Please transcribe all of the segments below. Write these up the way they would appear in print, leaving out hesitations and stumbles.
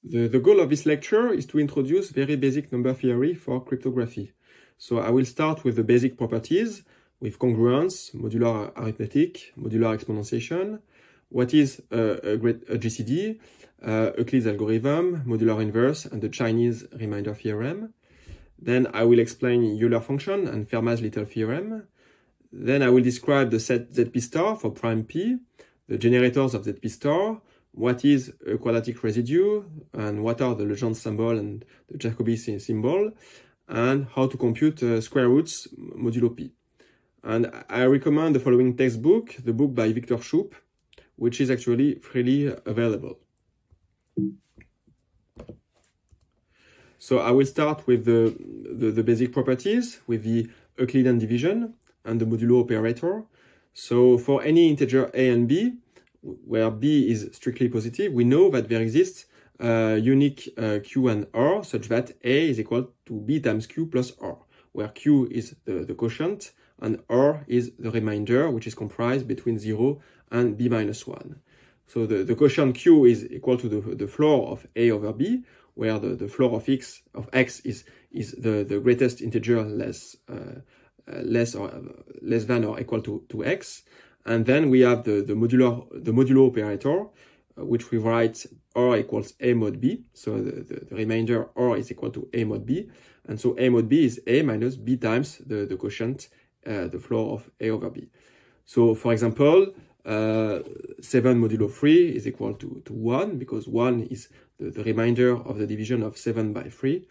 The goal of this lecture is to introduce very basic number theory for cryptography. So I will start with the basic properties, with congruence, modular arithmetic, modular exponentiation, what is a GCD, Euclid's algorithm, modular inverse, and the Chinese remainder theorem. Then I will explain Euler function and Fermat's little theorem. Then I will describe the set ZP star for prime P, the generators of ZP star, what is a quadratic residue, and what are the Legendre symbol and the Jacobi symbol, and how to compute square roots modulo P. And I recommend the following textbook, the book by Victor Schupp, which is actually freely available. So I will start with the basic properties, with the Euclidean division and the modulo operator. So for any integer a and b, where b is strictly positive, we know that there exists unique q and r, such that a is equal to b times q plus r, where q is the quotient and r is the remainder, which is comprised between 0 and b minus 1. So the quotient q is equal to the floor of a over b, where the floor of x is the greatest integer less than or equal to x. And then we have the modulo operator, which we write r equals a mod b. So the remainder r is equal to a mod b. And so a mod b is a minus b times the quotient, the floor of a over b. So for example, 7 modulo 3 is equal to 1, because 1 is the remainder of the division of 7 by 3.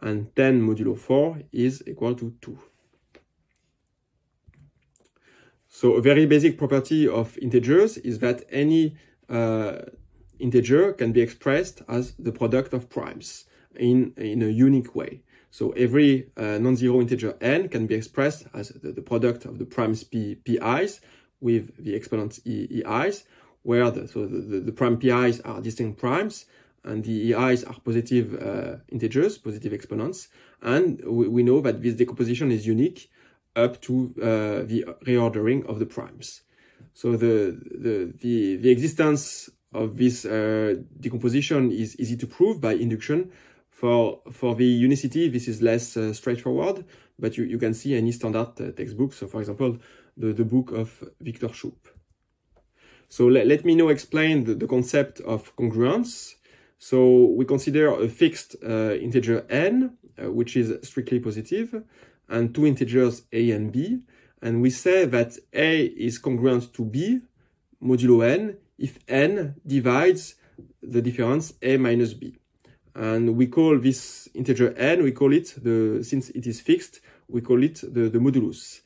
And 10 modulo 4 is equal to 2. So a very basic property of integers is that any integer can be expressed as the product of primes in a unique way. So every non-zero integer n can be expressed as the product of the primes pi's with the exponents ei's, where the prime pi's are distinct primes and the ei's are positive integers, positive exponents. And we know that this decomposition is unique up to the reordering of the primes. So the existence of this decomposition is easy to prove by induction. For the unicity, this is less straightforward, but you can see any standard textbook. So for example, the book of Victor Schupp. So let me now explain the concept of congruence. So we consider a fixed integer n, which is strictly positive, and two integers a and b, and we say that a is congruent to b modulo n if n divides the difference a minus b. And we call this integer n, we call it, since it is fixed, we call it the modulus.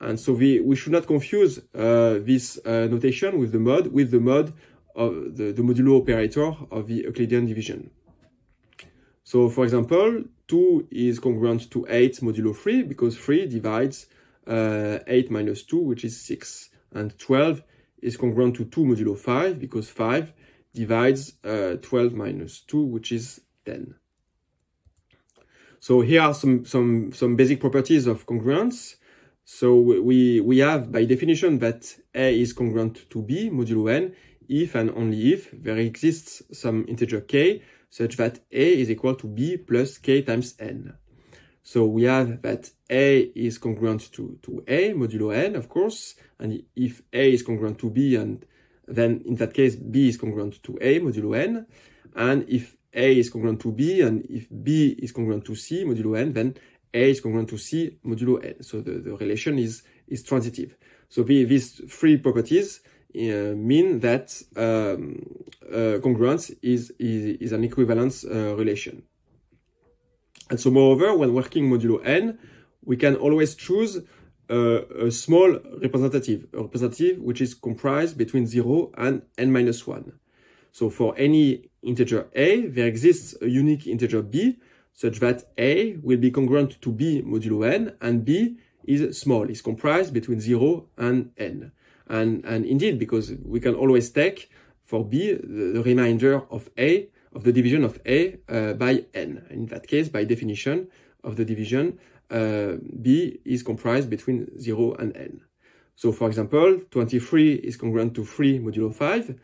And so we should not confuse this notation with the mod of the modulo operator of the Euclidean division. So for example, 2 is congruent to 8 modulo 3, because 3 divides 8 minus 2, which is 6. And 12 is congruent to 2 modulo 5, because 5 divides 12 minus 2, which is 10. So here are some basic properties of congruence. So we have by definition that A is congruent to B modulo n if and only if there exists some integer k such that A is equal to B plus k times n. So we have that A is congruent to A modulo n, of course, and if A is congruent to B, and then in that case B is congruent to A modulo n, and if A is congruent to B, and if B is congruent to C modulo n, then A is congruent to C modulo n. So the relation is transitive. So these three properties mean that congruence is an equivalence relation. And so moreover, when working modulo n, we can always choose a small representative, which is comprised between 0 and n minus 1. So for any integer a, there exists a unique integer b, such that a will be congruent to b modulo n, and b is small, is comprised between 0 and n. And indeed, because we can always take for b the remainder of a, of the division of a by n. In that case, by definition of the division, b is comprised between 0 and n. So for example, 23 is congruent to 3 modulo 5,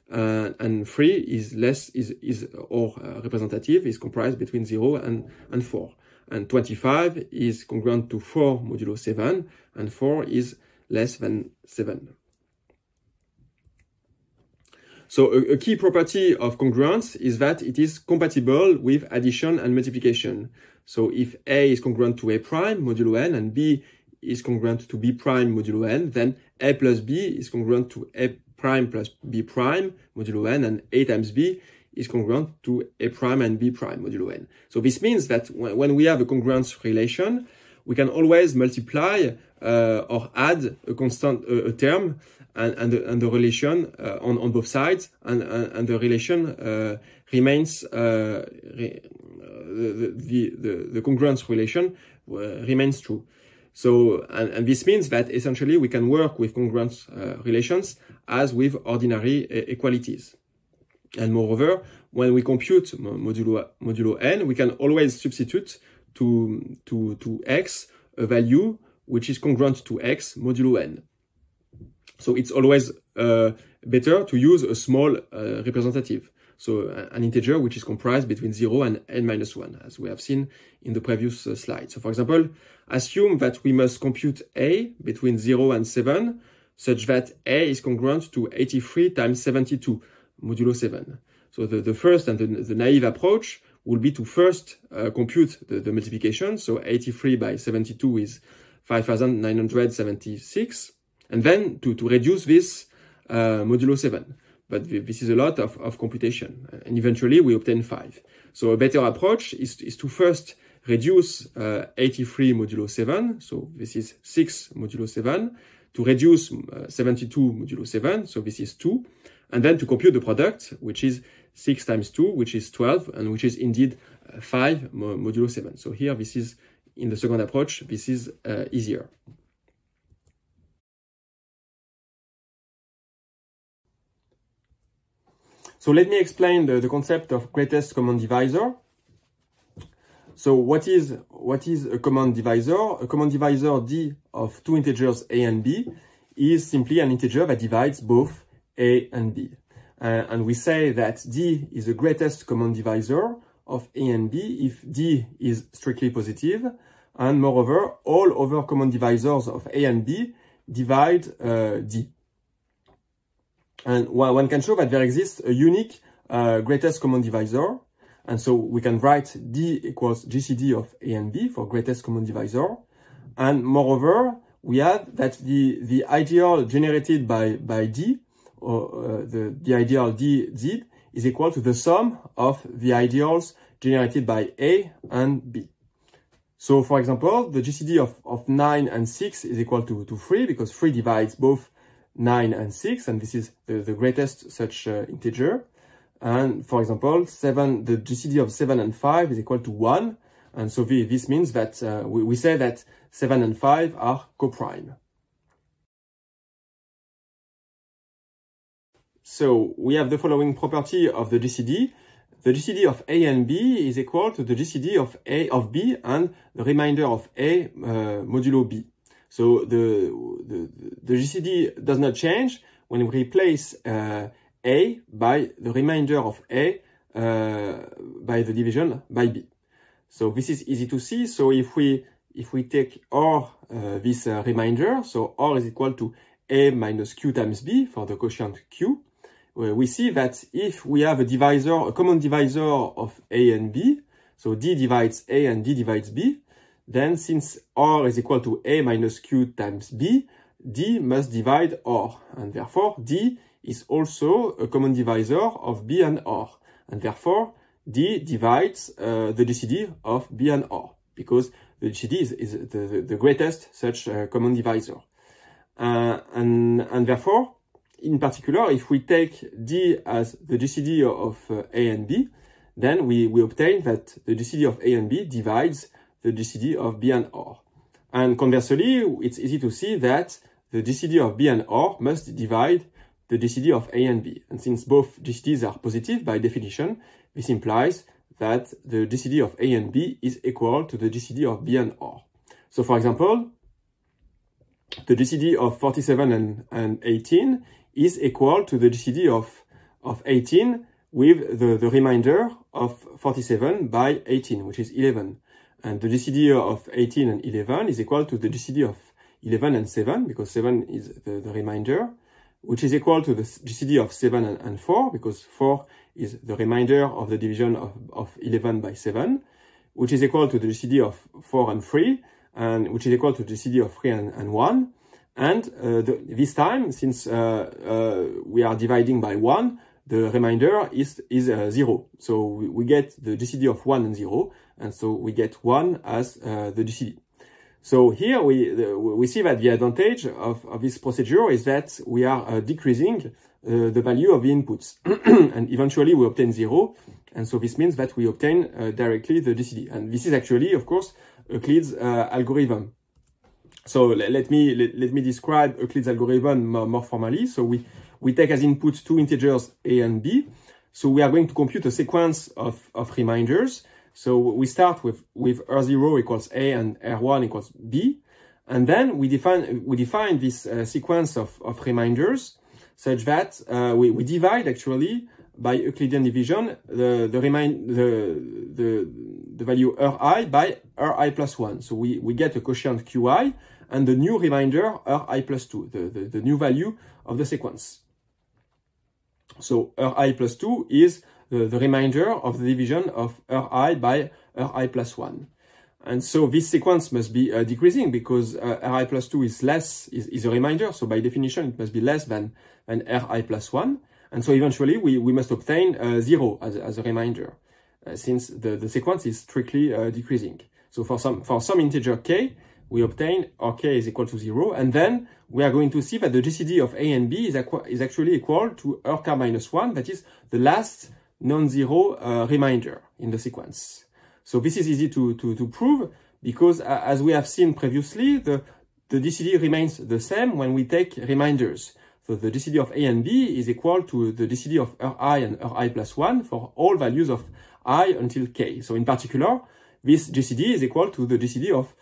and 3 is representative, is comprised between 0 and 4. And 25 is congruent to 4 modulo 7, and 4 is less than 7. So a key property of congruence is that it is compatible with addition and multiplication. So if A is congruent to A prime modulo n and B is congruent to B prime modulo n, then A plus B is congruent to A prime plus B prime modulo n, and A times B is congruent to A prime and B prime modulo n. So this means that when we have a congruence relation, we can always multiply or add a constant a term and the relation on both sides, and the relation remains the congruence relation remains true. So and this means that essentially we can work with congruence relations as with ordinary equalities. And moreover, when we compute modulo n, we can always substitute to x a value which is congruent to x modulo n. So it's always better to use a small representative. So an integer which is comprised between 0 and n minus 1, as we have seen in the previous slide. So for example, assume that we must compute a between 0 and 7, such that a is congruent to 83 times 72, modulo 7. So the first and the naive approach will be to first compute the multiplication. So 83 by 72 is 5,976. And then to reduce this modulo 7. But this is a lot of computation. And eventually we obtain 5. So a better approach is to first reduce 83 modulo 7. So this is 6 modulo 7. To reduce 72 modulo 7. So this is 2. And then to compute the product, which is 6 times 2, which is 12, and which is indeed 5 modulo 7. So here, this is, in the second approach, this is easier. So let me explain the concept of greatest common divisor. So what is a common divisor? A common divisor D of two integers a and b is simply an integer that divides both a and b. And we say that D is the greatest common divisor of a and b if D is strictly positive, and moreover, all other common divisors of a and b divide D. And one can show that there exists a unique greatest common divisor. And so we can write D equals GCD of A and B for greatest common divisor. And moreover, we have that the ideal generated by D, or the ideal DZ, is equal to the sum of the ideals generated by A and B. So for example, the GCD of 9 and 6 is equal to 3, because 3 divides both 9 and 6, and this is the greatest such integer. And for example, the GCD of 7 and 5 is equal to 1. And so this means that we say that 7 and 5 are coprime. So we have the following property of the GCD. The GCD of A and B is equal to the GCD of A of B and the remainder of A modulo B. So the GCD does not change when we replace A by the remainder of A by the division by B. So this is easy to see. So if we take R, this remainder, so R is equal to A minus Q times B for the quotient Q, we see that if we have a common divisor of A and B, so D divides A and D divides B, then since R is equal to A minus Q times B, D must divide R, and therefore D is also a common divisor of B and R, and therefore D divides the GCD of B and R, because the GCD is the greatest such common divisor. And therefore, in particular, if we take D as the GCD of A and B, then we obtain that the GCD of A and B divides the GCD of B and R. And conversely, it's easy to see that the GCD of B and R must divide the GCD of A and B. And since both GCDs are positive by definition, this implies that the GCD of A and B is equal to the GCD of B and R. So for example, the GCD of 47 and 18 is equal to the GCD of of 18 with the remainder of 47 by 18, which is 11. And the GCD of 18 and 11 is equal to the GCD of 11 and 7, because 7 is the remainder, which is equal to the GCD of 7 and 4, because 4 is the remainder of the division of 11 by 7, which is equal to the GCD of 4 and 3, and which is equal to the GCD of 3 and 1. And this time, since we are dividing by 1, the remainder is 0. So we get the GCD of 1 and 0, and so we get 1 as the GCD. So here we see that the advantage of this procedure is that we are decreasing the value of the inputs, and eventually we obtain 0, and so this means that we obtain directly the GCD. And this is actually, of course, Euclid's algorithm. So let me describe Euclid's algorithm more formally. So we take as input two integers a and b. So we are going to compute a sequence of reminders. So we start with R0 equals a and R1 equals b, and then we define this sequence of reminders such that we divide actually by Euclidean division the value Ri by Ri plus 1. So we get a quotient Qi and the new remainder Ri plus 2, the new value of the sequence. So Ri plus 2 is the remainder of the division of Ri by Ri plus 1. And so this sequence must be decreasing because Ri plus 2 is a remainder. So by definition, it must be less than Ri plus 1. And so eventually we must obtain 0 as a remainder since the sequence is strictly decreasing. So for some integer k, we obtain Rk is equal to 0. And then we are going to see that the GCD of a and b is actually equal to Rk minus 1. That is the last non-zero remainder in the sequence. So this is easy to prove because as we have seen previously, the GCD remains the same when we take reminders. So the GCD of a and b is equal to the GCD of Ri and Ri plus 1 for all values of I until k. So in particular, this GCD is equal to the GCD of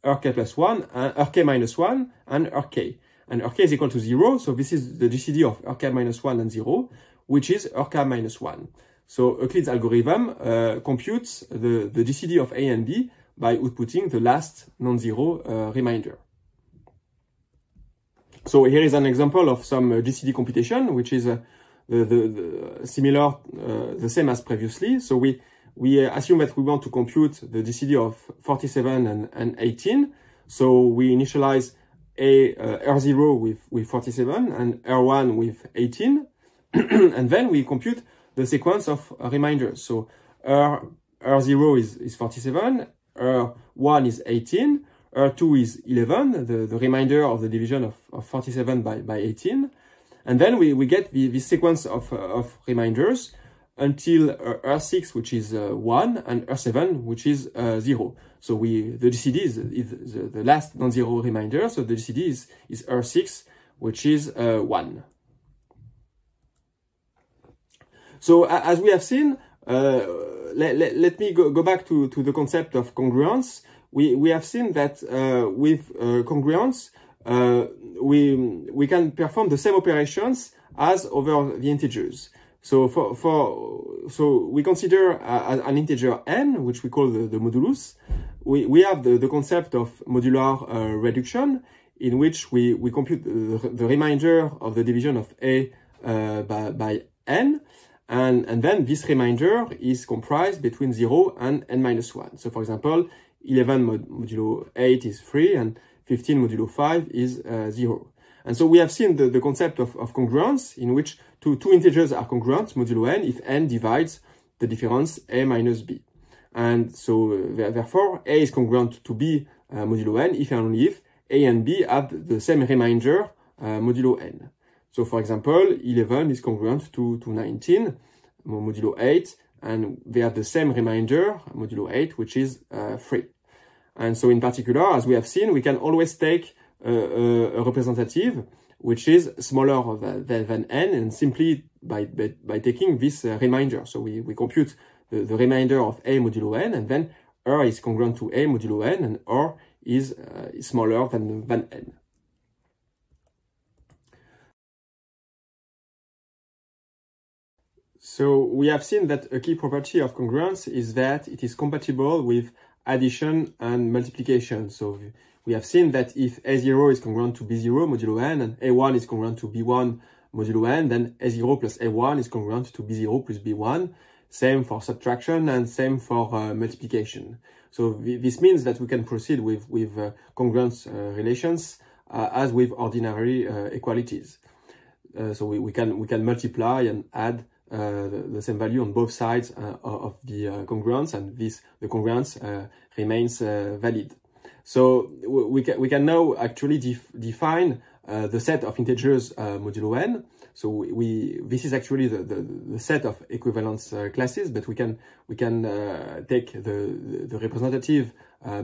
Rk plus 1, Rk minus 1 and Rk. And Rk is equal to 0, so this is the GCD of Rk minus 1 and 0, which is Rk minus 1. So Euclid's algorithm computes the GCD of a and b by outputting the last non-zero remainder. So here is an example of some GCD computation, which is the same as previously. So we assume that we want to compute the GCD of 47 and 18. So we initialize R0 with 47 and R1 with 18. And then we compute the sequence of reminders. So R0 is 47, R1 is 18, R2 is 11, the remainder of the division of 47 by 18. And then we get this sequence of reminders until R6, which is 1, and R7, which is 0. So the GCD is the last non-zero remainder, so the GCD is R6, which is 1. So as we have seen, let me go back to the concept of congruence. We have seen that with congruence, we can perform the same operations as over the integers. So so we consider an integer n, which we call the modulus. We have the concept of modular reduction, in which we compute the remainder of the division of a by n. And then this remainder is comprised between 0 and n minus 1. So for example, 11 modulo 8 is 3 and 15 modulo 5 is 0. And so we have seen the concept of congruence, in which two integers are congruent modulo n if n divides the difference a minus b. And so therefore a is congruent to b modulo n if and only if a and b have the same remainder modulo n. So for example, 11 is congruent to 19 modulo 8, and they have the same remainder modulo 8, which is 3. And so in particular, as we have seen, we can always take a representative which is smaller than n, and simply by taking this remainder. So we compute the remainder of a modulo n, and then r is congruent to a modulo n, and r is smaller than n. So we have seen that a key property of congruence is that it is compatible with addition and multiplication. So we have seen that if A0 is congruent to B0 modulo n and A1 is congruent to B1 modulo n, then A0 plus A1 is congruent to B0 plus B1. Same for subtraction and same for multiplication. So this means that we can proceed with congruence relations as with ordinary equalities. So we can multiply and add the same value on both sides of the congruence, and the congruence remains valid. So we can now actually define the set of integers modulo n. So this is actually the set of equivalence classes, but we can take the representative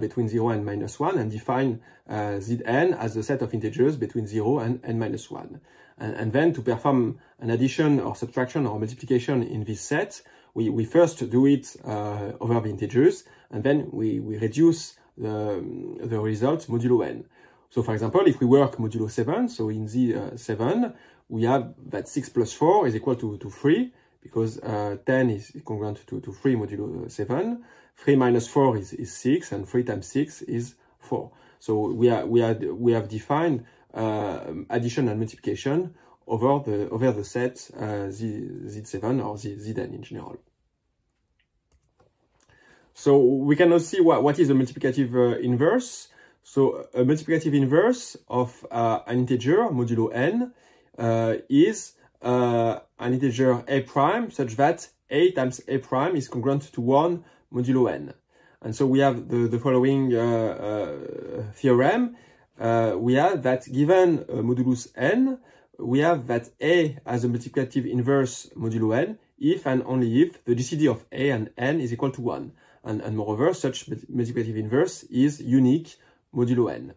between 0 and -1 and define Zn as the set of integers between 0 and n-1. And then to perform an addition or subtraction or multiplication in this set, we first do it over the integers, and then we reduce the result modulo n. So for example, if we work modulo 7, so in Z7, we have that 6 plus 4 is equal to 3, because 10 is congruent to 3 modulo 7. 3 minus 4 is 6, and 3 times 6 is 4. So we have defined addition and multiplication over the set Z7 or Zn in general. So we can now see what is a multiplicative inverse. So a multiplicative inverse of an integer modulo n is an integer a prime such that a times a prime is congruent to 1 modulo n. And so we have the following theorem. We have that given modulus n, we have that a as a multiplicative inverse modulo n if and only if the GCD of a and n is equal to 1. And moreover, such multiplicative inverse is unique modulo n.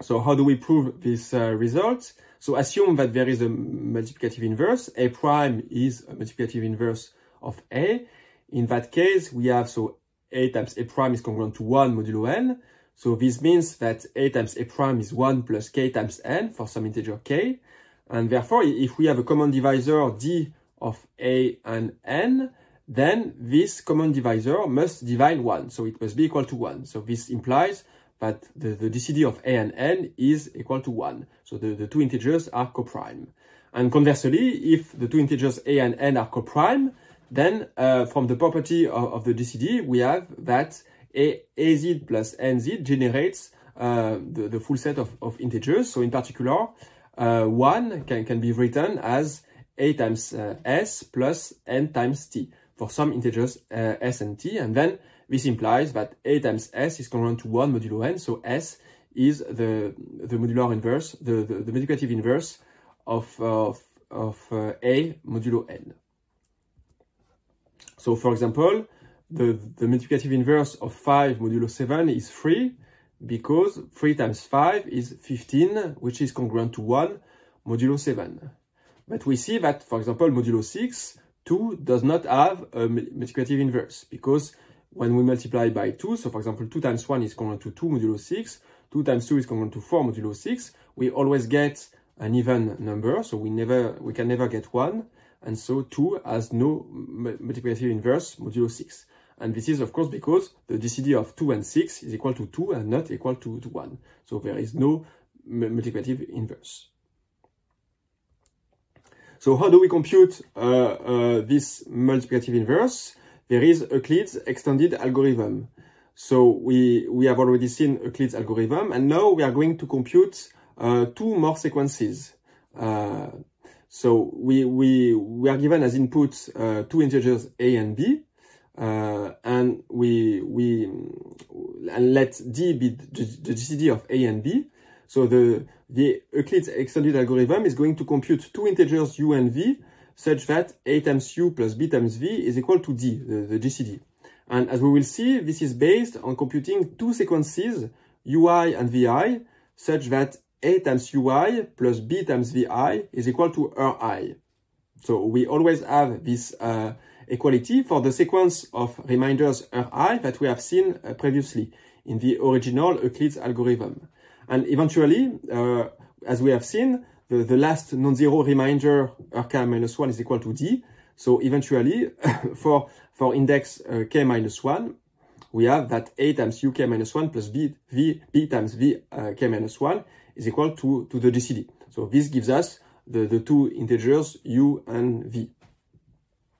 So how do we prove this result? So assume that there is a multiplicative inverse. A prime is a multiplicative inverse of a. In that case, we have, so a times a prime is congruent to 1 modulo n. So this means that a times a prime is 1 plus k times n for some integer k. And therefore, if we have a common divisor d of a and n, then this common divisor must divide 1. So it must be equal to 1. So this implies that the GCD of a and n is equal to 1. So the two integers are coprime. And conversely, if the two integers a and n are coprime, then from the property of the GCD, we have that az plus nz generates the full set of integers. So in particular, 1 can be written as a times s plus n times t for some integers s and t. And then this implies that a times s is congruent to 1 modulo n. So s is the modular inverse, the multiplicative inverse of a modulo n. So for example, the multiplicative inverse of 5 modulo 7 is 3, because 3 times 5 is 15, which is congruent to 1 modulo 7. But we see that, for example, modulo 6, 2 does not have a multiplicative inverse, because when we multiply by 2, so for example, 2 times 1 is congruent to 2 modulo 6, 2 times 2 is congruent to 4 modulo 6, we always get an even number, so we can never get 1, and so 2 has no multiplicative inverse modulo 6. And this is, of course, because the GCD of 2 and 6 is equal to 2 and not equal to 1. So there is no multiplicative inverse. So how do we compute this multiplicative inverse? There is Euclid's extended algorithm. So we have already seen Euclid's algorithm, and now we are going to compute 2 more sequences. So we are given as input 2 integers a and b, and let d be the GCD of a and b. So the Euclid's extended algorithm is going to compute 2 integers u and v, such that a times u plus b times v is equal to d, the GCD. And as we will see, this is based on computing 2 sequences, ui and vi, such that a times ui plus b times vi is equal to ri. So we always have this equality for the sequence of reminders ri that we have seen previously in the original Euclid's algorithm. And eventually, as we have seen, the last non-zero reminder rk minus 1 is equal to d. So eventually, for index k minus 1, we have that a times uk minus 1 plus b times k minus 1 is equal to the GCD. So this gives us the two integers u and v.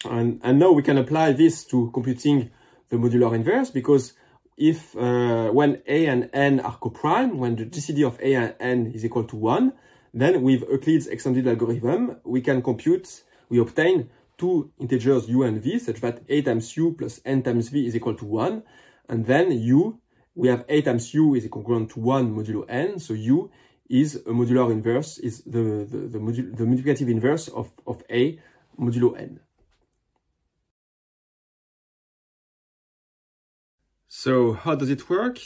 And now we can apply this to computing the modular inverse, because if when a and n are coprime, when the GCD of a and n is equal to 1, then with Euclid's extended algorithm, we obtain two integers u and v, such that a times u plus n times v is equal to 1. And then we have a times u is equivalent to 1 modulo n, so u is a modular inverse, is the multiplicative inverse of a modulo n. So how does it work?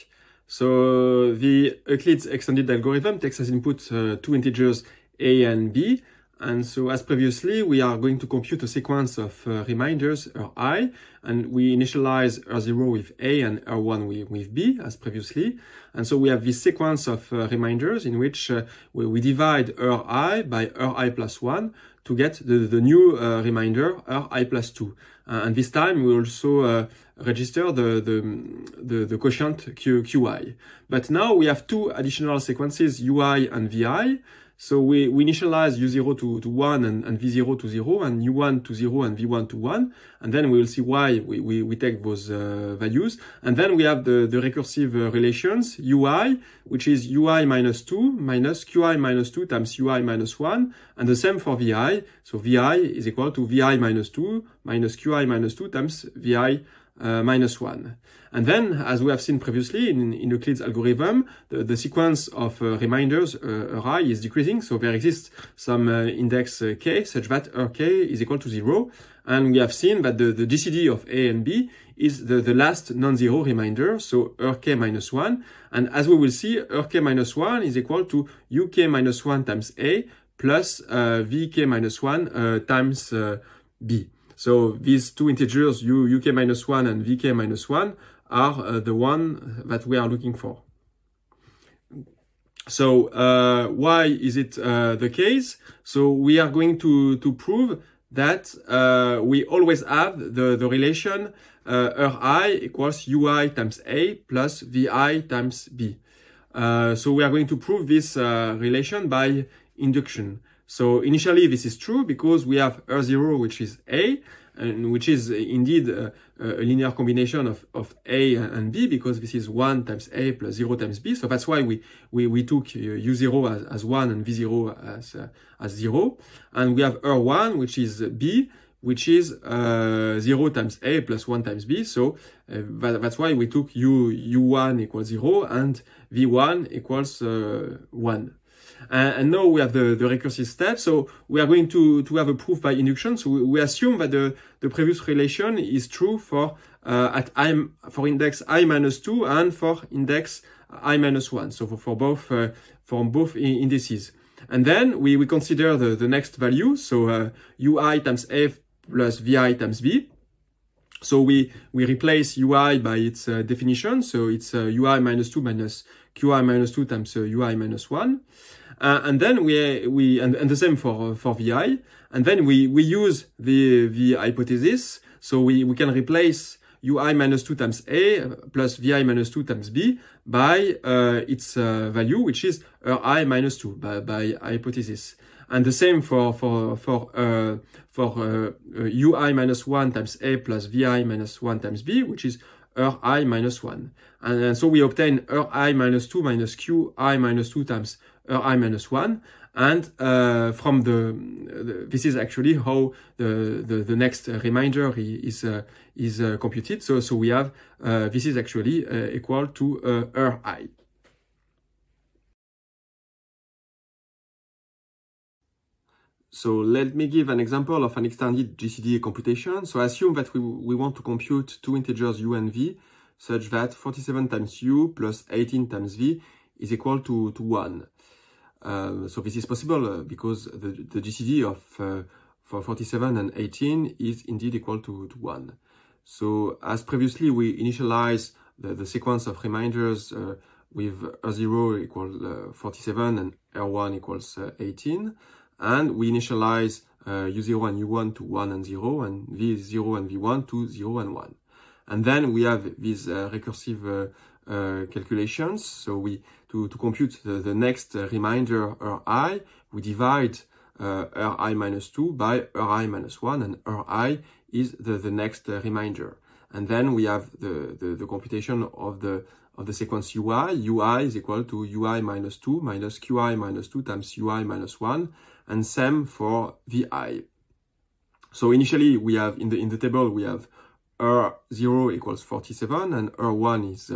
So the Euclid's extended algorithm takes as input two integers a and b. And so as previously, we are going to compute a sequence of reminders Ri, and we initialize R0 with A and R1 with B as previously. And so we have this sequence of reminders in which we divide Ri by Ri plus 1 to get the new reminder Ri plus 2. And this time we also register the quotient Qi. But now we have two additional sequences Ui and Vi. So we initialize U0 to 1 and V0 to 0 and U1 to 0 and V1 to 1. And then we will see why we take those values. And then we have the recursive relations UI, which is UI minus 2 minus QI minus 2 times UI minus 1. And the same for VI. So VI is equal to VI minus 2 minus QI minus 2 times VI minus 1. And then, as we have seen previously in Euclid's algorithm, the sequence of reminders Ri is decreasing. So there exists some index k such that Rk is equal to 0. And we have seen that the GCD of A and B is the last non-zero reminder, so Rk minus 1. And as we will see, Rk minus 1 is equal to Uk minus 1 times A plus Vk minus 1 times B. So these two integers, uk minus 1 and vk minus 1, are the one that we are looking for. So why is it the case? So we are going to prove that we always have the relation Ri equals ui times A plus vi times B. So we are going to prove this relation by induction. So initially this is true because we have R0, which is A, and which is indeed a linear combination of A and B, because this is 1 times A plus 0 times B. So that's why we took U0 as 1 and V0 as 0. And we have R1, which is B, which is 0 times A plus 1 times B. So that's why we took U1 equals 0 and V1 equals 1. And now we have the recursive step. So we are going to have a proof by induction. So we assume that the previous relation is true for index I minus 2 and for index I minus 1. So for both indices. And then we consider the next value. So ui times f plus vi times b. So we replace ui by its definition. So it's ui minus 2 minus qi minus 2 times ui minus 1. And then and the same for vi. And then we use the hypothesis. So we can replace ui minus 2 times a plus vi minus 2 times b by its value, which is ri minus 2 by hypothesis. And the same for ui minus 1 times a plus vi minus 1 times b, which is ri minus 1. And so we obtain ri minus 2 minus qi minus 2 times ri minus 1. And from this is actually how the next remainder is computed. So we have this is actually equal to ri. So let me give an example of an extended GCD computation. So assume that we want to compute two integers u and v, such that 47 times u plus 18 times v is equal to 1. So this is possible because the GCD of for 47 and 18 is indeed equal to 1. So as previously, we initialize the sequence of reminders with R0 equal 47 and R1 equals 18. And we initialize U0 and U1 to 1 and 0, and V0 and V1 to 0 and 1. And then we have these recursive calculations. So to compute the next remainder Ri, we divide Ri minus 2 by Ri minus 1, and Ri is the next remainder. And then we have the computation of the sequence Ui. Ui is equal to Ui minus 2 minus Qi minus 2 times Ui minus 1, and same for Vi. So initially we have in the table we have R0 equals 47 and R1 is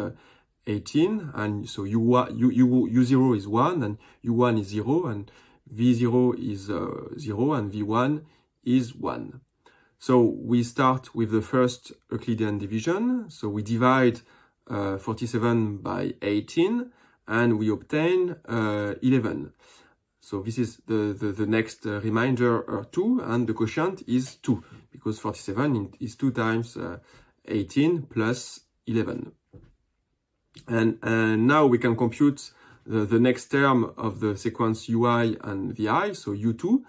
18, and so U0 is 1 and U1 is 0 and V0 is 0 and V1 is 1. So we start with the first Euclidean division. So we divide 47 by 18 and we obtain 11. So this is the next remainder R2, and the quotient is 2 because 47 is 2 times 18 plus 11. And now we can compute the next term of the sequence Ui and Vi. So U2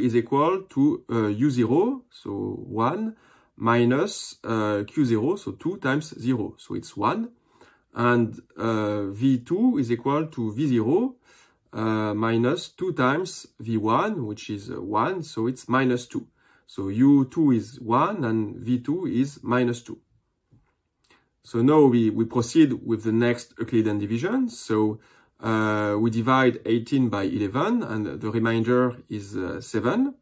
is equal to U0, so 1, minus Q0, so 2 times 0, so it's 1. And V2 is equal to V0 minus 2 times V1, which is 1, so it's minus 2. So U2 is 1 and V2 is minus 2. So now we proceed with the next Euclidean division. So we divide 18 by 11 and the remainder is 7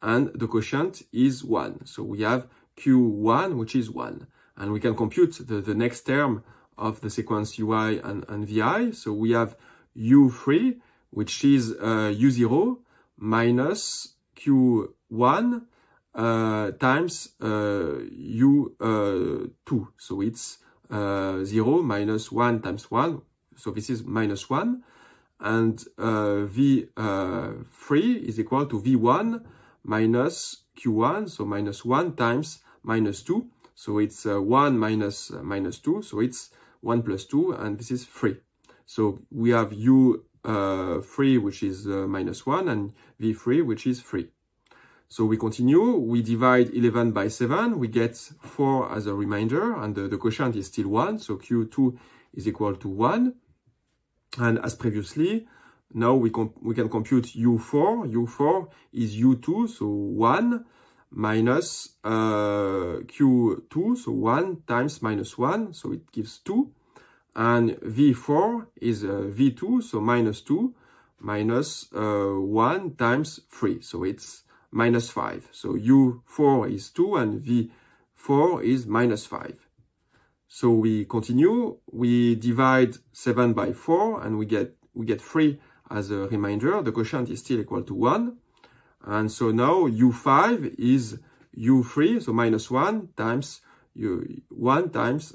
and the quotient is 1. So we have Q1, which is 1. And we can compute the next term of the sequence Ui and Vi. So we have U3, which is U0 minus Q1 times U2. So it's 0 minus 1 times 1. So this is minus 1. And V3 is equal to V1 minus Q1. So minus 1 times minus 2. So it's 1 minus minus 2. So it's 1 plus 2. And this is 3. So we have U3, which is minus 1, and V3, which is 3. So we continue, we divide 11 by 7, we get 4 as a remainder, and the quotient is still 1, so Q2 is equal to 1. And as previously, now we can compute U4. U4 is U2, so 1 minus Q2, so 1 times minus 1, so it gives 2. And V4 is V2, so minus 2, minus 1 times 3, so it's minus 5. So U4 is 2 and V4 is minus 5. So we continue, we divide 7 by 4 and we get 3 as a remainder. The quotient is still equal to 1. And so now U5 is U3, so minus 1 times U1 times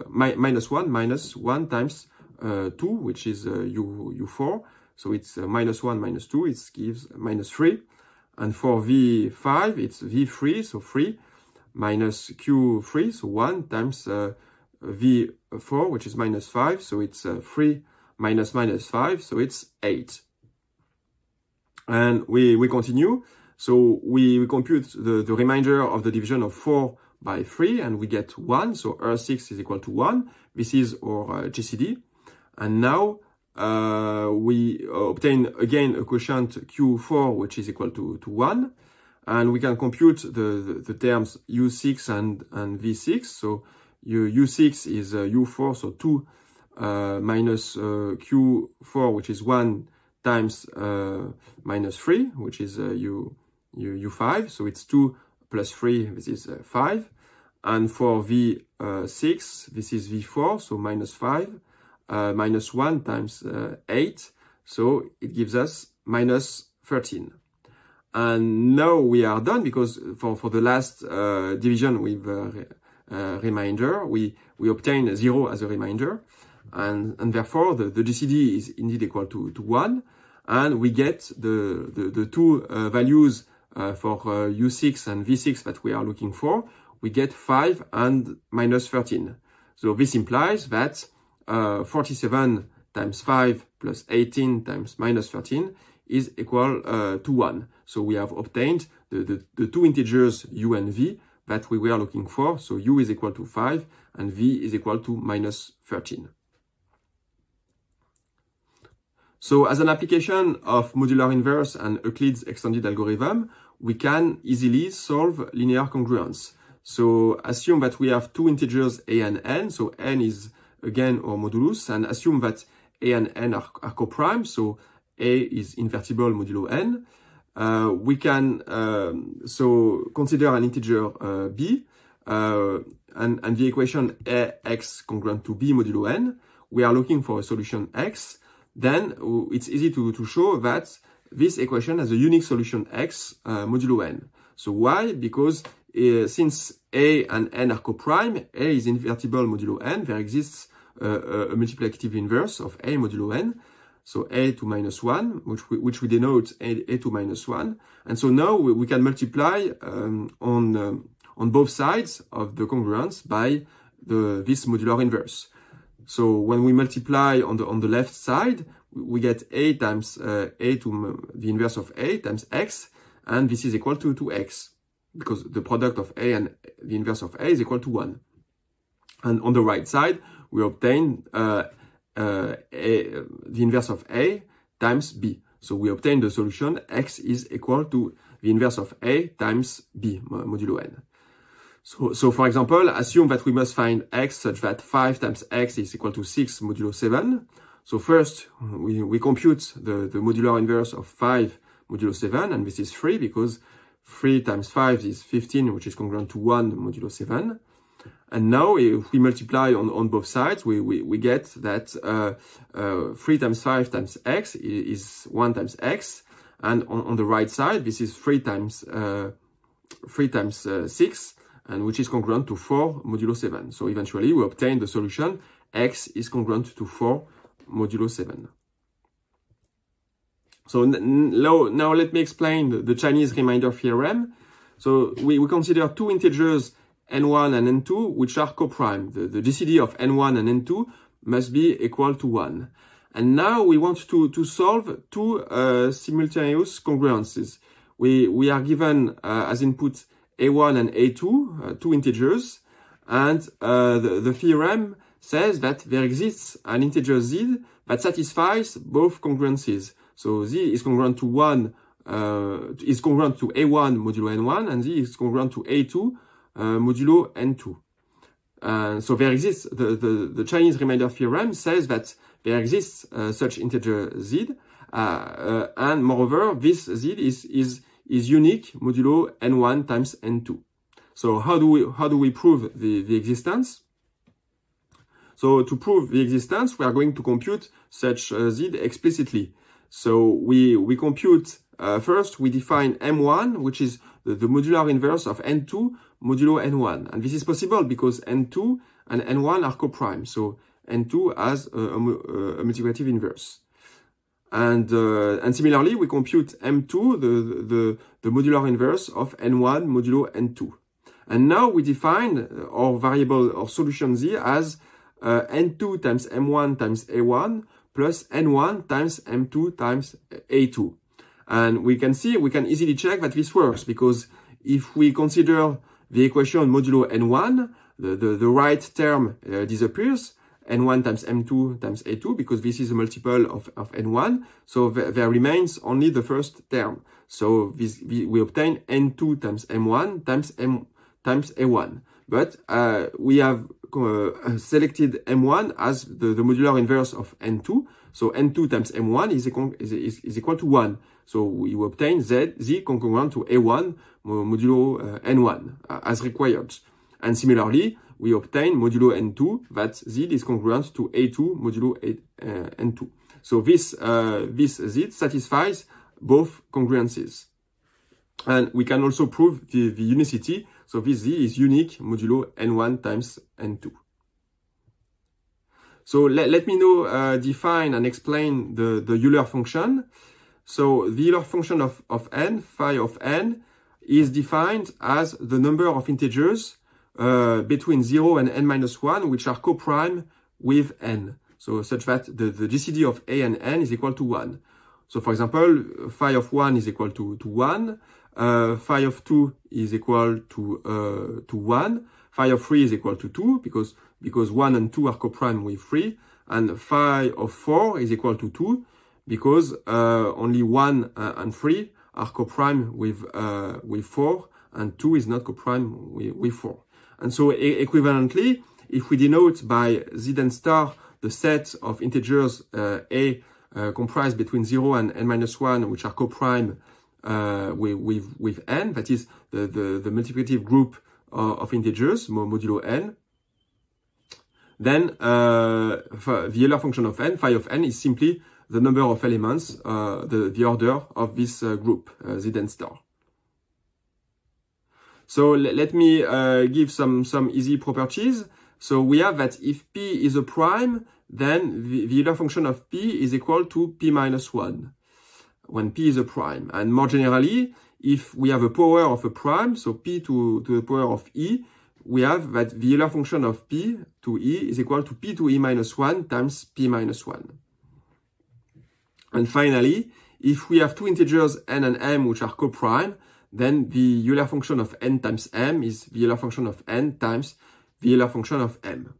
minus 1 minus 1 times 2, which is U4. So it's minus 1 minus 2, it gives minus 3. And for V5, it's V3, so 3, minus Q3, so 1 times V4, which is minus 5, so it's 3 minus minus 5, so it's 8. And we continue. So we compute the remainder of the division of 4 by 3, and we get 1, so R6 is equal to 1. This is our GCD. And now we obtain again a quotient Q4, which is equal to 1. And we can compute the terms U6 and V6. So U6 is U4, so 2 minus Q4, which is 1 times minus 3, which is U5. So it's 2 plus 3, this is 5. And for V6, this is V4, so minus 5. Minus 1 times 8, so it gives us minus 13. And now we are done because for the last division with remainder, we obtain 0 as a remainder, and therefore the GCD is indeed equal to 1, and we get the two values for U6 and V6 that we are looking for. We get 5 and minus 13. So this implies that 47 times 5 plus 18 times minus 13 is equal to 1. So we have obtained the two integers u and v that we were looking for. So u is equal to 5 and v is equal to minus 13. So as an application of modular inverse and Euclid's extended algorithm, we can easily solve linear congruence. So assume that we have two integers a and n. So n is again our modulus, and assume that a and n are coprime. So a is invertible modulo n. We can so consider an integer b and the equation ax congruent to b modulo n. We are looking for a solution x. Then it's easy to show that this equation has a unique solution x modulo n. So why? Because since a and n are coprime, a is invertible modulo n, there exists a multiplicative inverse of a modulo n. So a to minus 1, which we denote a to minus 1. And so now we can multiply on both sides of the congruence by this modular inverse. So when we multiply on the left side, we get a times a to the inverse of a times x, and this is equal to x, because the product of a and the inverse of a is equal to 1. And on the right side, we obtain the inverse of a times b. So we obtain the solution x is equal to the inverse of a times b modulo n. So for example, assume that we must find x such that 5 times x is equal to 6 modulo 7. So first, we compute the modular inverse of 5 modulo 7, and this is 3, because 3 times 5 is 15, which is congruent to 1 modulo 7. And now, if we multiply on both sides, we get that 3 times 5 times x is 1 times x. And on the right side, this is 3 times 6, and which is congruent to 4 modulo 7. So eventually, we obtain the solution x is congruent to 4 modulo 7. So now let me explain the Chinese remainder theorem. So we consider two integers n1 and n2, which are coprime. The GCD of n1 and n2 must be equal to 1. And now we want to solve two simultaneous congruences. We are given as input a1 and a2, two integers, and the theorem says that there exists an integer z that satisfies both congruences. So z is congruent to is congruent to a1 modulo n1, and z is congruent to a2 modulo n2. So there exists the Chinese remainder theorem says that there exists such integer z, and moreover, this z is unique modulo n1 times n2. So how do we prove the existence? So to prove the existence, we are going to compute such z explicitly. So we compute first, we define m1, which is the modular inverse of n2 modulo n1. And this is possible because n2 and n1 are coprime. So n2 has a multiplicative inverse. And similarly, we compute m2, the modular inverse of n1 modulo n2. And now we define our variable or solution z as n2 times m1 times a1 plus n1 times m2 times a2. And we can easily check that this works, because if we consider the equation modulo n1, the right term disappears, n1 times m2 times a2, because this is a multiple of n1, so there remains only the first term. So we obtain n2 times m1 times a1. But we have selected m1 as the modular inverse of n2, so n2 times m1 is equal to 1. So we obtain z congruent to a1 modulo n1 as required. And similarly, we obtain modulo n2 that z is congruent to a2 modulo n2. So this z satisfies both congruences. And we can also prove the unicity. So this z is unique modulo n1 times n2. So let me now define and explain the Euler function. So the Euler function of n, phi of n, is defined as the number of integers between 0 and n minus 1, which are coprime with n. So such that the GCD of A and N is equal to 1. So for example, phi of 1 is equal to 1, phi of 2 is equal to 1, phi of 3 is equal to 2 because 1 and 2 are co-prime with 3, and phi of 4 is equal to 2 because only 1 and 3 are co-prime with 4, and 2 is not co-prime with 4. And so equivalently, if we denote by Z then star the set of integers A comprised between 0 and n-1, which are co-prime with n, that is the multiplicative group of integers, modulo n, then the Euler function of n, phi of n, is simply the number of elements, the order of this group, Z then star. So let me give some easy properties. So we have that if P is a prime, then the Euler function of P is equal to P minus 1 when P is a prime. And more generally, if we have a power of a prime, so P to the power of E, we have that the Euler function of P to E is equal to P to E minus 1 times P minus 1. And finally, if we have two integers n and m which are co-prime, then the Euler function of n times m is the Euler function of n times the Euler function of m.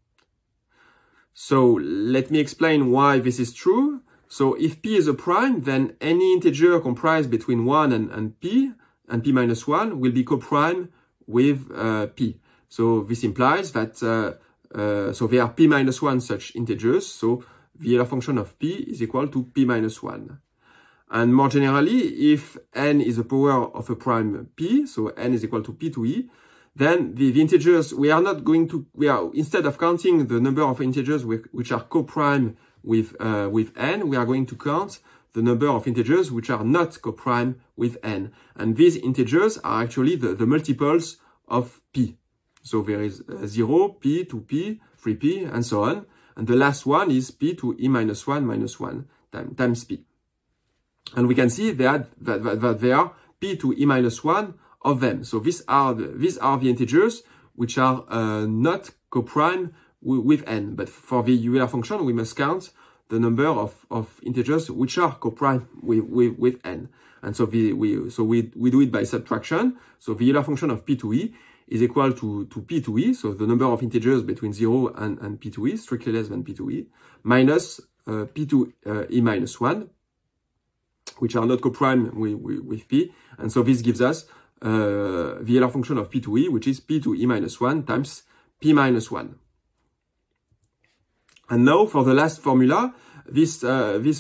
So let me explain why this is true. So if P is a prime, then any integer comprised between 1 and P minus 1 will be co-prime with P. So this implies that so there are P minus 1 such integers, so the Euler function of P is equal to P minus 1. And more generally, if n is the power of a prime P, so n is equal to P to E, then the integers, instead of counting the number of integers which are co-prime with n, we are going to count the number of integers which are not co-prime with n. And these integers are actually the multiples of P. So there is 0, P, 2P, 3P, and so on. And the last one is P to E minus 1 times P. And we can see that there are P to E minus 1 of them. So these are the integers which are not co-prime with n. But for the Euler function, we must count the number of integers which are co-prime with n. And so we do it by subtraction. So the Euler function of P to E is equal to P to E, so the number of integers between 0 and P to E, strictly less than P to E, minus P to E minus 1, which are not co-prime with P. And so this gives us the Euler function of P to E, which is P to E minus 1 times P minus 1. And now for the last formula, this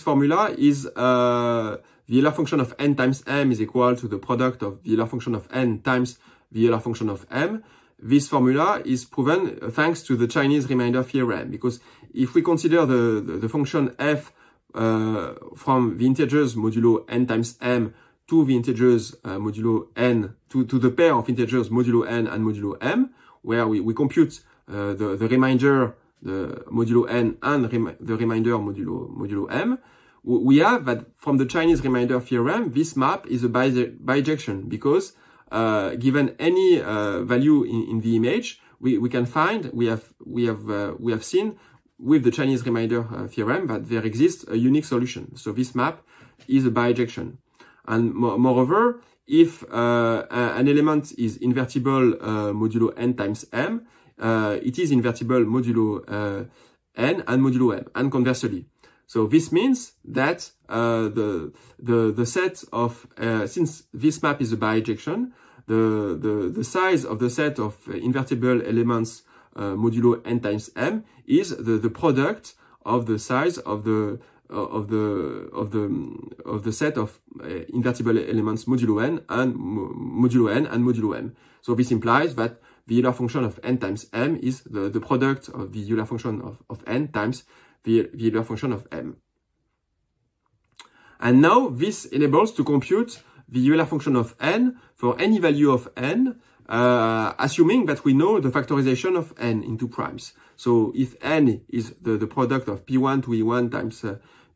formula is the Euler function of n times m is equal to the product of the Euler function of n times the Euler function of m. This formula is proven thanks to the Chinese remainder theorem, because if we consider the function f from the integers modulo n times m to the integers modulo n, to the pair of integers modulo n and modulo m, where we compute the remainder, the modulo n, and the remainder modulo m, we have that from the Chinese remainder theorem, this map is a bijection, because given any value in the image, we can find, we have seen with the Chinese remainder theorem that there exists a unique solution. So this map is a bijection. And moreover, if an element is invertible modulo n times m, it is invertible modulo n and modulo m, and conversely. So this means that the set of since this map is a bijection, the size of the set of invertible elements modulo n times m is the product of the size of the set of invertible elements modulo n and modulo m. So this implies that the Euler function of n times m is the product of the Euler function of n times the Euler function of m. And now this enables to compute the Euler function of n for any value of n, assuming that we know the factorization of n into primes. So if n is the product of p1 to e1 times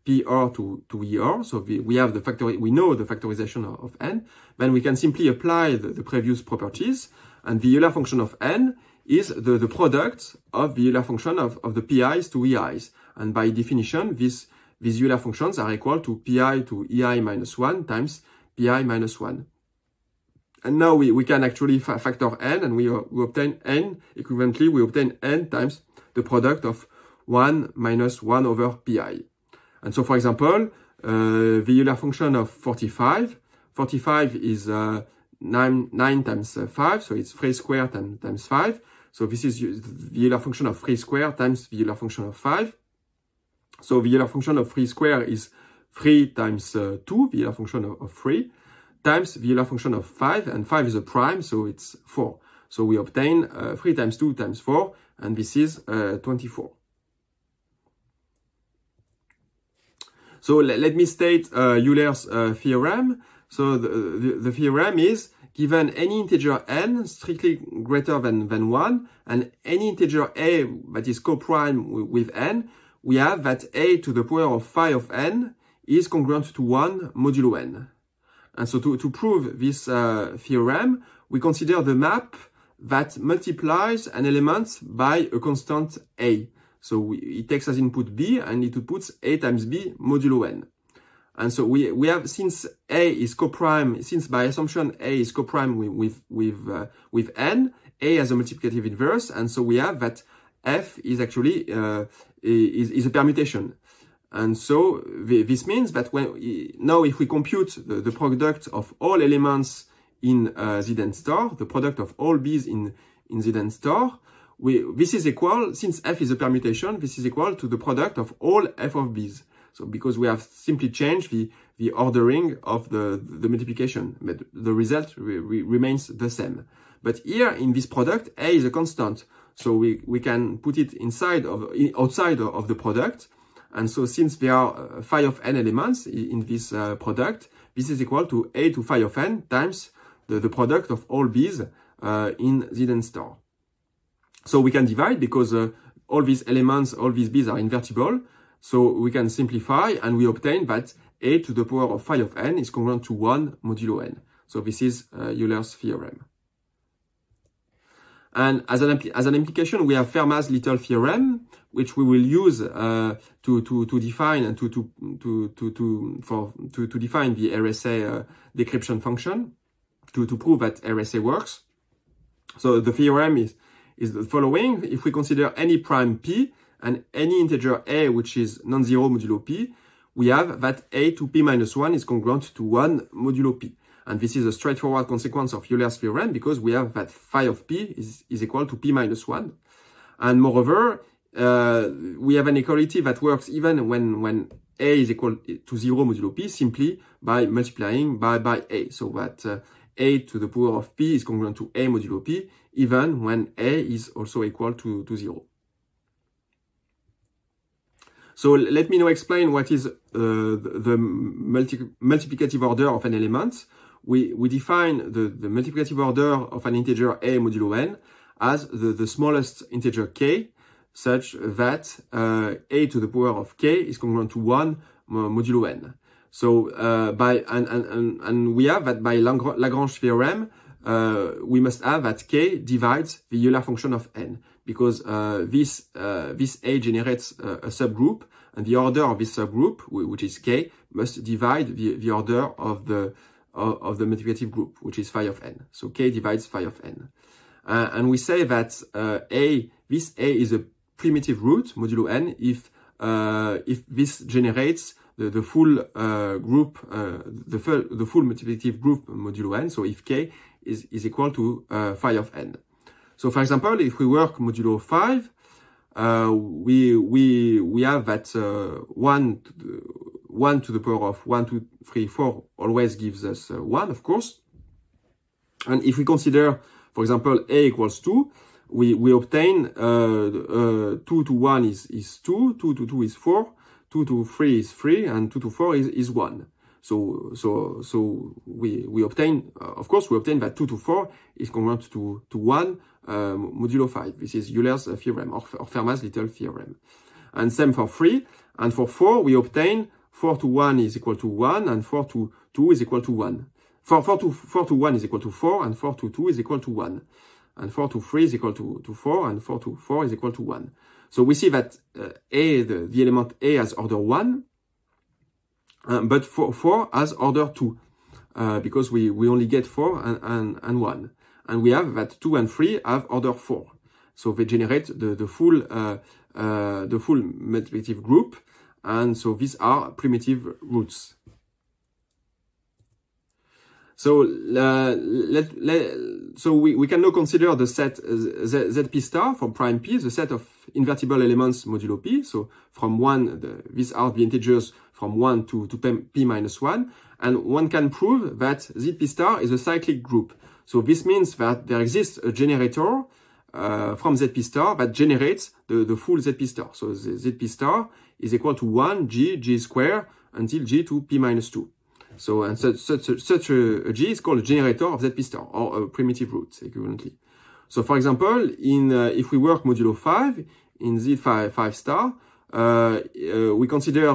pr to er, so we have we know the factorization of n, then we can simply apply the previous properties, and the Euler function of n is the product of the Euler function of the pi's to ei's. And by definition, these Euler functions are equal to pi to ei minus 1 times pi minus 1. And now we can actually factor n, and we obtain n, equivalently, we obtain n times the product of 1 minus 1 over pi. And so, for example, the Euler function of 45 is 9 times 5, so it's 3 squared times 5. So this is the Euler function of 3 squared times the Euler function of 5. So the Euler function of 3 squared is 3 times 2, the Euler function of 3, times the Euler function of 5, and 5 is a prime, so it's 4. So we obtain 3 times 2 times 4, and this is 24. So let me state Euler's theorem. So the theorem is, given any integer n strictly greater than 1, and any integer a that is coprime with n, we have that a to the power of phi of n is congruent to 1 modulo n. And so to prove this theorem, we consider the map that multiplies an element by a constant a. So it takes as input b, and it outputs a times b modulo n. And so we have, since a is coprime, since by assumption a is coprime with n, a has a multiplicative inverse, and so we have that f is actually is a permutation. And so this means that now if we compute the product of all elements in Zn star, the product of all b's in Zn star, this is equal, since f is a permutation, this is equal to the product of all f of b's. So because we have simply changed the ordering of the multiplication, but the result remains the same. But here in this product, a is a constant, so we can put it outside of the product. And so since there are phi of n elements in this product, this is equal to a to phi of n times the product of all b's in Zn star. So we can divide because all these elements, all these b's are invertible. So we can simplify, and we obtain that a to the power of phi of n is congruent to 1 modulo n. So this is Euler's theorem. And as an implication, we have Fermat's little theorem, which we will use to define and to define the RSA decryption function to prove that RSA works. So the theorem is the following: if we consider any prime p and any integer a which is non-zero modulo p, we have that a to p minus 1 is congruent to 1 modulo p. And this is a straightforward consequence of Euler's theorem because we have that phi of p is equal to p minus 1. And moreover, we have an equality that works even when a is equal to 0 modulo p simply by multiplying by a. So that a to the power of p is congruent to a modulo p even when a is also equal to 0. So let me now explain what is the multiplicative order of an element. We define the multiplicative order of an integer a modulo n as the smallest integer k, such that a to the power of k is congruent to 1 modulo n. So and we have that by Lagrange theorem, we must have that k divides the Euler function of n, because this A generates a subgroup, and the order of this subgroup, which is k, must divide the order of the multiplicative group, which is phi of n. So k divides phi of n. And we say that this A is a primitive root modulo n if this generates the full group, the full multiplicative group modulo n. So if k is equal to phi of n. So for example, if we work modulo 5, we have that 1 to the power of 1, 2, 3, 4 always gives us 1, of course. And if we consider, for example, a equals 2, we obtain 2 to 1 is 2, 2 to 2 is 4, 2 to 3 is 3, and 2 to 4 is 1. So we obtain, of course, we obtain that 2 to 4 is congruent to 1 modulo 5. This is Euler's theorem, or Fermat's little theorem. And same for 3. And for 4, we obtain 4 to 1 is equal to 1, and 4 to 2 is equal to 1. 4 to 1 is equal to 4, and 4 to 2 is equal to 1. and 4 to 3 is equal to 4, and 4 to 4 is equal to 1. So we see that the element A has order 1, but 4 has order 2, because we only get 4 and 1. And we have that 2 and 3 have order 4. So they generate the full multiplicative group, and so these are primitive roots. So we can now consider the set ZP star from prime P, the set of invertible elements modulo P. So from 1, these are the integers from 1 to P minus 1. And one can prove that ZP star is a cyclic group. So this means that there exists a generator from ZP star that generates the full ZP star. So the ZP star is equal to 1 G squared until G to P minus 2. So, and such a G is called a generator of ZP star, or a primitive root equivalently. So for example, if we work modulo 5 in Z5 star, we consider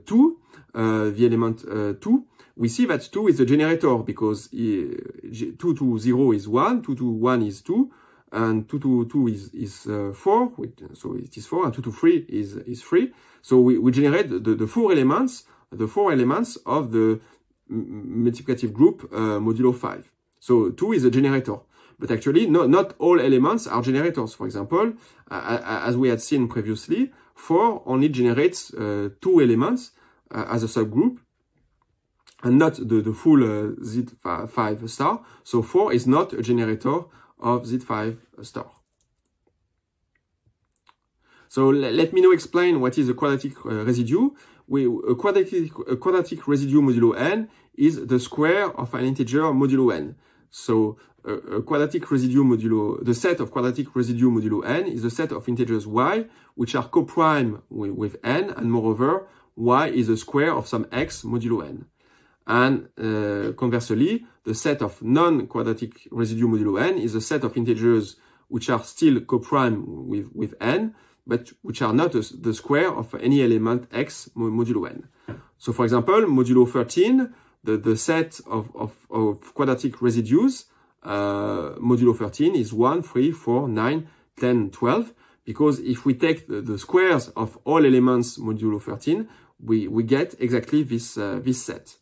2, the element 2. We see that 2 is the generator because 2 to 0 is 1, 2 to 1 is 2, and 2 to 2 is 4, so it is 4, and 2 to 3 is 3. So we generate the 4 elements of the multiplicative group modulo 5. So 2 is a generator. But actually, not all elements are generators. For example, as we had seen previously, 4 only generates 2 elements as a subgroup, and not the full Z5 star. So 4 is not a generator of Z5 star. So let me now explain what is a quadratic residue. A quadratic residue modulo n is the square of an integer modulo n. So a quadratic residue modulo, the set of quadratic residue modulo n is the set of integers y which are coprime with n, and moreover y is the square of some x modulo n. And conversely, the set of non-quadratic residue modulo n is a set of integers which are still coprime with n, but which are not the square of any element x modulo n. So for example, modulo 13, the set of quadratic residues modulo 13 is 1, 3, 4, 9, 10, 12, because if we take the squares of all elements modulo 13, we get exactly this set.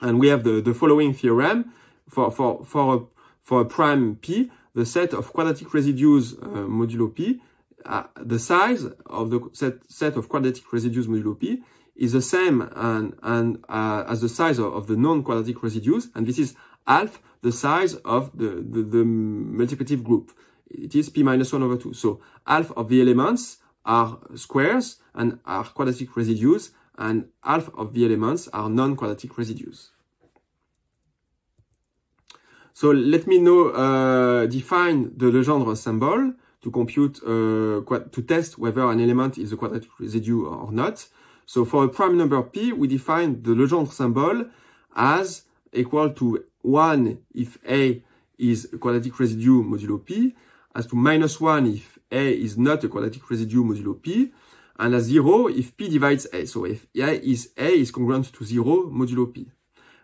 And we have the following theorem for a prime P, the set of quadratic residues modulo P, the size of the set of quadratic residues modulo P is the same as the size of the non-quadratic residues, and this is half the size of the multiplicative group. It is P minus 1 over 2. So half of the elements are squares and are quadratic residues, and half of the elements are non-quadratic residues. So let me now define the Legendre symbol to compute, to test whether an element is a quadratic residue or not. So for a prime number P, we define the Legendre symbol as equal to 1 if A is a quadratic residue modulo P, as to minus 1 if A is not a quadratic residue modulo P, and as 0 if P divides A. So if A is congruent to 0 modulo P.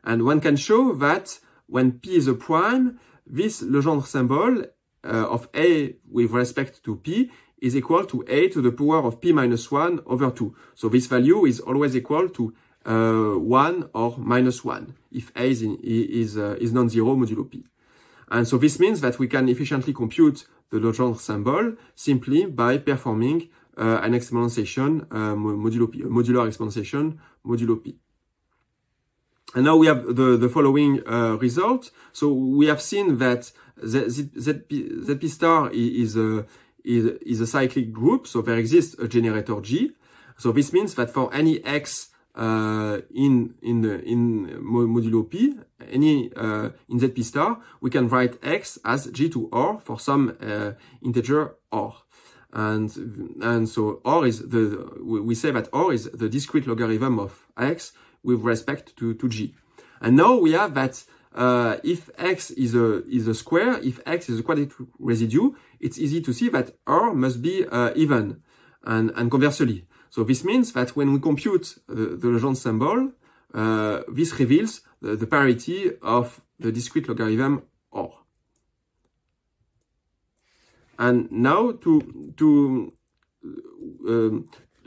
And one can show that when P is a prime, this Legendre symbol of A with respect to P is equal to A to the power of P minus 1 over 2. So this value is always equal to 1 or minus 1 if A is non-zero modulo P. And so this means that we can efficiently compute the Legendre symbol simply by performing an exponentiation modulo P, a modular exponentiation modulo P. And now we have the following result. So we have seen that ZP star is a cyclic group, so there exists a generator G. So this means that for any x in modulo P, in ZP star, we can write x as G to R for some integer R. And so R is we say that R is the discrete logarithm of x with respect to G. And now we have that if x is a square, if x is a quadratic residue, it's easy to see that R must be even, and conversely. So this means that when we compute the Legendre symbol, this reveals the parity of the discrete logarithm R. And now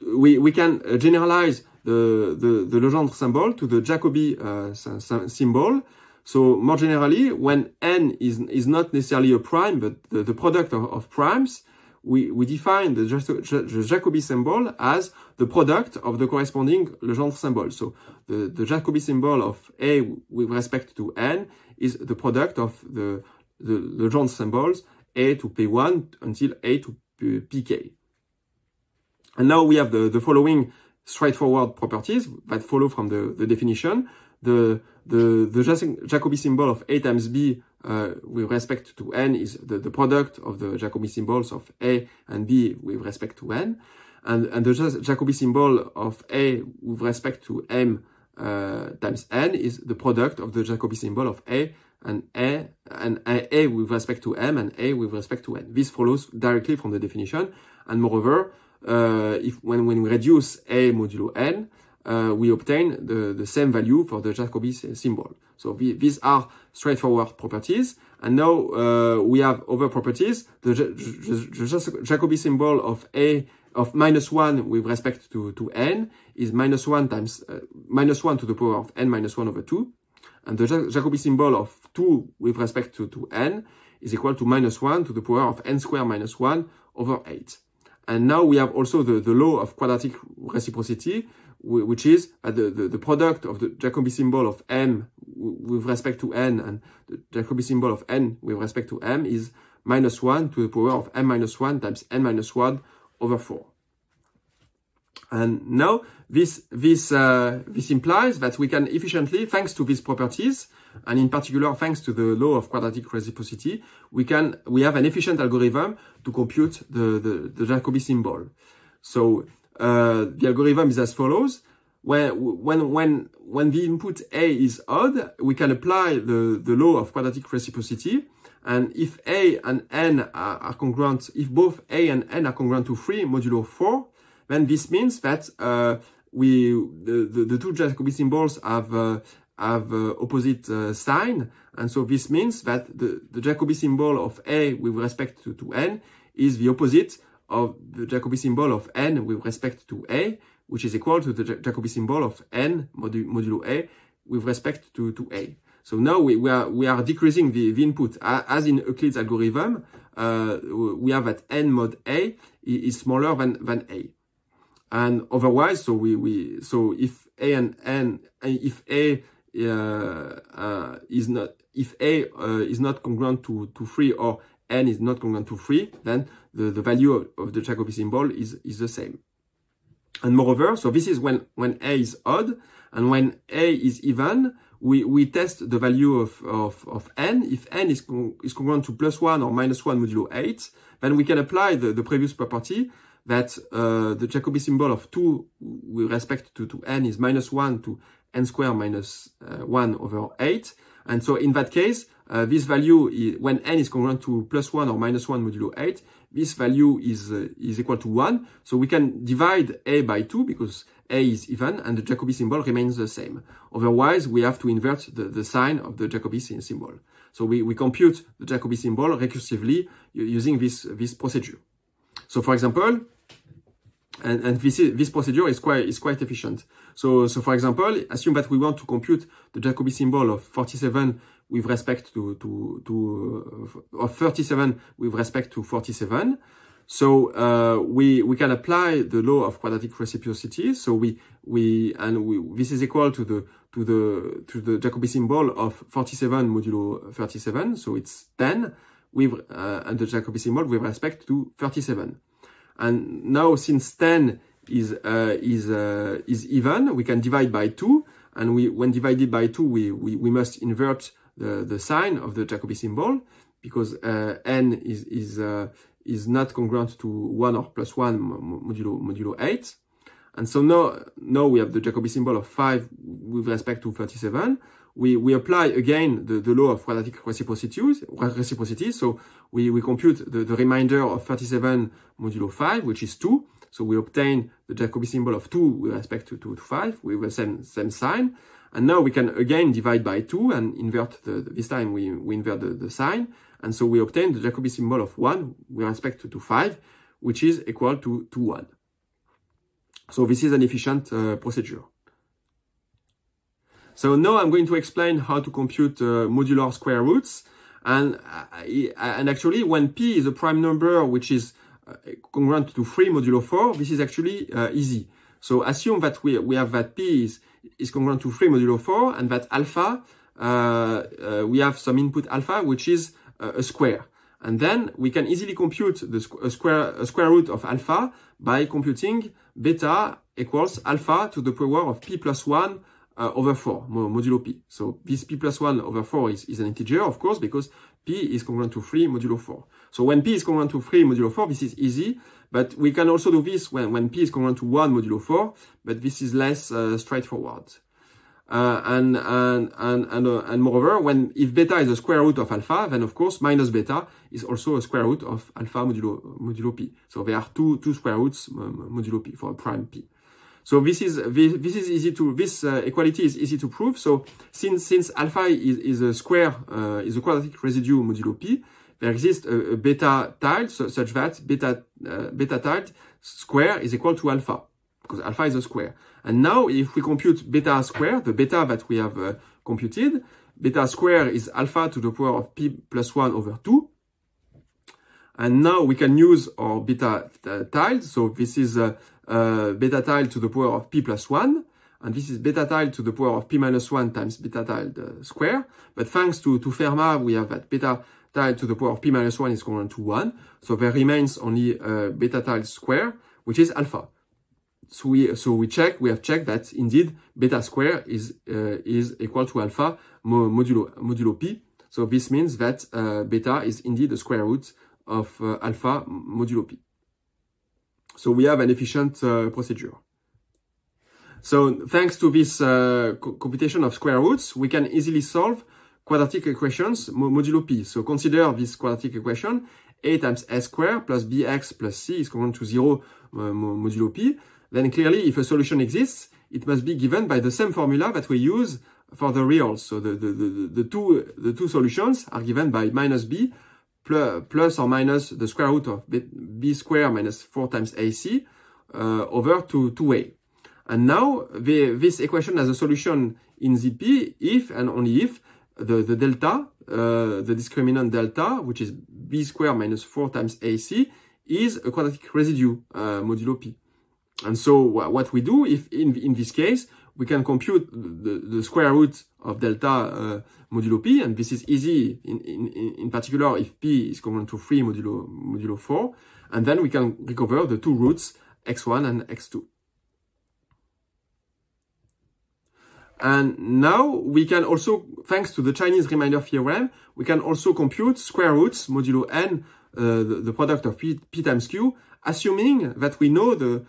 we can generalize the Legendre symbol to the Jacobi symbol. So more generally, when n is not necessarily a prime, but the product of primes, we define the Jacobi symbol as the product of the corresponding Legendre symbol. So the Jacobi symbol of A with respect to n is the product of the Legendre symbols A to P1 until A to Pk. And now we have the following straightforward properties that follow from the definition. The Jacobi symbol of A times B with respect to n is the product of the Jacobi symbols of A and B with respect to n. And the Jacobi symbol of A with respect to M times n is the product of the Jacobi symbol of A and A with respect to M and A with respect to n. This follows directly from the definition. And moreover, when we reduce A modulo n, we obtain the same value for the Jacobi symbol. So these are straightforward properties. And now we have other properties. The Jacobi symbol of A of -1 with respect to n is -1 times -1 to the power of n minus 1 over 2. And the Jacobi symbol of 2 with respect to n is equal to -1 to the power of n squared minus 1 over 8. And now we have also the law of quadratic reciprocity, which is the product of the Jacobi symbol of m with respect to n and the Jacobi symbol of n with respect to m is -1 to the power of m minus 1 times n minus 1 over 4. And now this implies that we can efficiently, thanks to these properties, and in particular thanks to the law of quadratic reciprocity, we have an efficient algorithm to compute the Jacobi symbol. So the algorithm is as follows. When the input A is odd, we can apply the law of quadratic reciprocity. And if A and n are congruent, if both A and n are congruent to 3 modulo 4, then this means that the two Jacobi symbols have opposite sign, and so this means that the Jacobi symbol of A with respect to n is the opposite of the Jacobi symbol of n with respect to A, which is equal to the Jacobi symbol of n modulo A with respect to A. So now we are decreasing the input. As in Euclid's algorithm, we have that n mod A is smaller than A. And otherwise, so if A and n, if A is not congruent to 3 or n is not congruent to 3, then the value of the Jacobi symbol is the same. And moreover, so this is when A is odd, and when A is even, we test the value of n. If n is congruent to +1 or -1 modulo 8, then we can apply the previous property that the Jacobi symbol of 2 with respect to n is -1 to n squared minus 1 over 8. And so in that case, this value, when n is congruent to +1 or -1 modulo 8, this value is equal to 1. So we can divide A by 2 because A is even and the Jacobi symbol remains the same. Otherwise, we have to invert the sign of the Jacobi symbol. So we compute the Jacobi symbol recursively using this procedure. So for example, and this procedure is quite efficient. So for example, assume that we want to compute the Jacobi symbol of 47 with respect to 37 with respect to 47. So we can apply the law of quadratic reciprocity. So this is equal to the Jacobi symbol of 47 modulo 37. So it's 10 with and the Jacobi symbol with respect to 37. And now, since 10 is even, we can divide by 2. And when divided by 2, we must invert the sign of the Jacobi symbol because n is not congruent to 1 or +1 modulo 8. And so now we have the Jacobi symbol of 5 with respect to 37. We apply again the law of quadratic reciprocity. So we compute the remainder of 37 modulo 5, which is 2. So we obtain the Jacobi symbol of 2 with respect to 5 with the same sign. And now we can again divide by 2 and invert this time we invert the sign. And so we obtain the Jacobi symbol of 1 with respect to 5, which is equal to 1. So this is an efficient procedure. So now I'm going to explain how to compute modular square roots. And actually, when P is a prime number which is congruent to 3 modulo 4, this is actually easy. So assume that we have that P is congruent to 3 modulo 4 and that alpha, we have some input alpha which is a square. And then we can easily compute the square root of alpha by computing beta equals alpha to the power of P plus 1 over 4, modulo P. So this P plus 1 over 4 is an integer, of course, because P is congruent to 3 modulo 4. So when P is congruent to 3 modulo 4, this is easy, but we can also do this when P is congruent to 1 modulo 4, but this is less straightforward. And moreover, if beta is the square root of alpha, then of course minus beta is also a square root of alpha modulo P. So there are two square roots modulo P for a prime P. So this equality is easy to prove. So since alpha is a quadratic residue modulo P, there exists a beta tilde such that beta tilde square is equal to alpha, because alpha is a square. And now if we compute beta square, the beta that we have computed, beta square is alpha to the power of P plus 1 over 2. And now we can use our beta tilde. So this is beta tilde to the power of P plus 1. And this is beta tilde to the power of P minus 1 times beta tilde square. But thanks to Fermat, we have that beta tilde to the power of P minus 1 is congruent to 1. So there remains only beta tilde square, which is alpha. So we have checked that indeed beta square is equal to alpha modulo P. So this means that beta is indeed the square root of alpha modulo P. So we have an efficient procedure. So thanks to this computation of square roots, we can easily solve quadratic equations modulo P. So consider this quadratic equation: a times s squared plus bx plus c is congruent to 0 modulo P. Then clearly, if a solution exists, it must be given by the same formula that we use for the reals. So the two solutions are given by minus b plus or minus the square root of b squared minus 4 times ac over 2a. And now this equation has a solution in ZP if and only if the delta, the discriminant delta, which is b squared minus 4 times ac, is a quadratic residue modulo P. And so what we do, if in this case, we can compute the square root of delta modulo P, and this is easy in particular if P is congruent to 3 modulo 4, and then we can recover the two roots x1 and x2. And now we can also, thanks to the Chinese remainder theorem, we can also compute square roots modulo n, the product of P times Q, assuming that we know the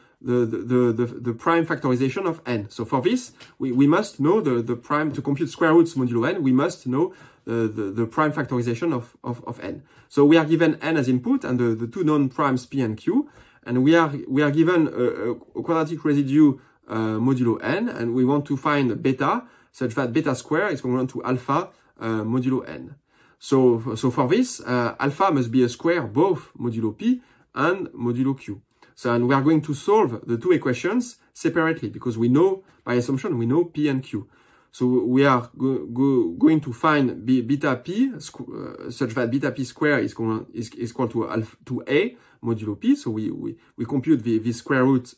prime factorization of n. So for this, we must know the prime, to compute square roots modulo n, we must know the prime factorization of n. So we are given n as input and the two known primes P and Q, and we are given a quadratic residue modulo n, and we want to find beta such that beta square is congruent to alpha modulo n. So for this, alpha must be a square both modulo P and modulo Q. So, and we are going to solve the two equations separately because we know, by assumption, we know P and Q. So we are going to find beta P such that beta P square is equal to A modulo P. So we compute the square root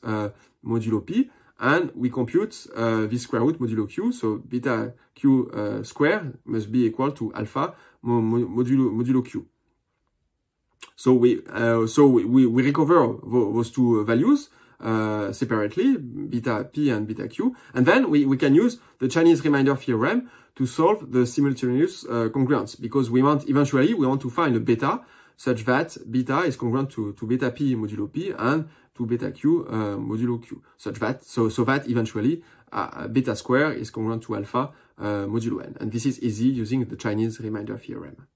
modulo P, and we compute the square root modulo Q. So beta Q square must be equal to alpha modulo Q. So we recover those two values separately, beta P and beta Q, and then we can use the Chinese remainder theorem to solve the simultaneous congruence, because eventually we want to find a beta such that beta is congruent to beta P modulo P and to beta Q modulo Q, such that so that eventually beta square is congruent to alpha modulo n, and this is easy using the Chinese remainder theorem.